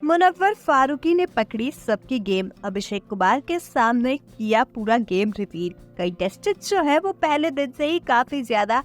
मुनव्वर फारूकी ने पकड़ी सबकी गेम, अभिषेक कुमार के सामने किया पूरा गेम रिपीट। कई टेस्टिस्ट जो है वो पहले दिन से ही काफी ज्यादा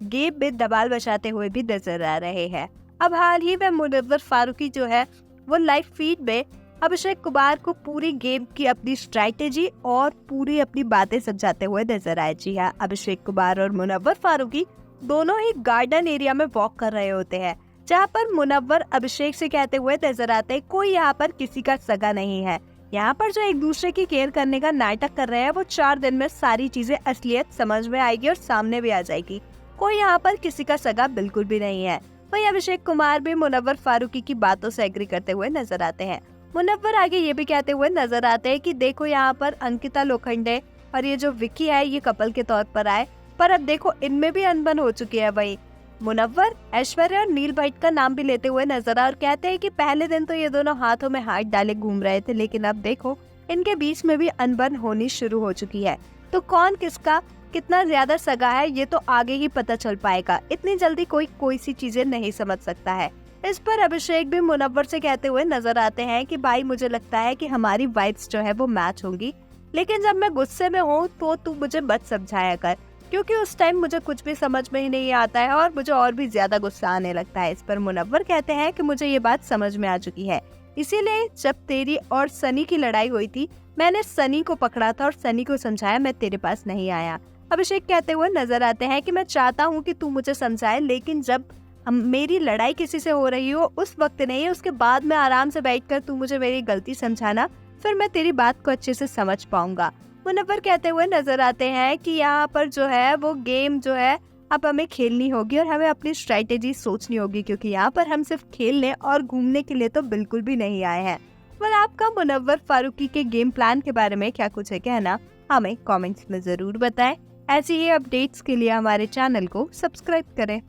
गेम में धमाल मचाते हुए भी नजर आ रहे हैं। अब हाल ही में मुनव्वर फारूकी जो है वो लाइव फीड में अभिषेक कुमार को पूरी गेम की अपनी स्ट्रैटेजी और पूरी अपनी बातें समझाते हुए नजर आए। जी हाँ, अभिषेक कुमार और मुनव्वर फारूकी दोनों ही गार्डन एरिया में वॉक कर रहे होते हैं, जहाँ पर मुनव्वर अभिषेक से कहते हुए नजर आते हैं कोई यहाँ पर किसी का सगा नहीं है। यहाँ पर जो एक दूसरे की केयर करने का नाटक कर रहे हैं वो 4 दिन में सारी चीजें असलियत समझ में आएगी और सामने भी आ जाएगी। कोई यहाँ पर किसी का सगा बिल्कुल भी नहीं है। वहीं अभिषेक कुमार भी मुनव्वर फारूकी की बातों से एग्री करते हुए नजर आते हैं। मुनव्वर आगे ये भी कहते हुए नजर आते हैं कि देखो यहाँ पर अंकिता लोखंडे और ये जो विकी है ये कपल के तौर पर आए, पर अब देखो इनमें भी अनबन हो चुकी है। वही मुनव्वर ऐश्वर्या और नील भट्ट का नाम भी लेते हुए नजर आए और कहते हैं कि पहले दिन तो ये दोनों हाथों में हाथ डाले घूम रहे थे, लेकिन अब देखो इनके बीच में भी अनबन होनी शुरू हो चुकी है। तो कौन किसका कितना ज्यादा सगा है ये तो आगे ही पता चल पाएगा। इतनी जल्दी कोई सी चीजें नहीं समझ सकता है। इस पर अभिषेक भी मुनव्वर से कहते हुए नजर आते हैं कि भाई मुझे लगता है कि हमारी वाइब्स जो है वो मैच होंगी, लेकिन जब मैं गुस्से में हूँ तो तू मुझे मत समझाया कर, क्योंकि उस टाइम मुझे कुछ भी समझ में ही नहीं आता है और मुझे और भी ज्यादा गुस्सा आने लगता है। इस पर मुनव्वर कहते हैं कि मुझे ये बात समझ में आ चुकी है, इसीलिए जब तेरी और सनी की लड़ाई हुई थी मैंने सनी को पकड़ा था और सनी को समझाया, मैं तेरे पास नहीं आया। अभिषेक कहते हुए नजर आते हैं कि मैं चाहता हूँ कि तू मुझे समझाए, लेकिन जब मेरी लड़ाई किसी से हो रही हो उस वक्त नहीं, उसके बाद में आराम से बैठकर तू मुझे मेरी गलती समझाना, फिर मैं तेरी बात को अच्छे से समझ पाऊंगा। मुनव्वर कहते हुए नजर आते हैं कि यहाँ पर जो है वो गेम जो है अब हमें खेलनी होगी और हमें अपनी स्ट्रैटेजी सोचनी होगी, क्योंकि यहाँ पर हम सिर्फ खेलने और घूमने के लिए तो बिल्कुल भी नहीं आए हैं। पर आपका मुनव्वर फारूकी के गेम प्लान के बारे में क्या कुछ है कहना, हमें कमेंट्स में जरूर बताएं। ऐसी ही अपडेट्स के लिए हमारे चैनल को सब्सक्राइब करें।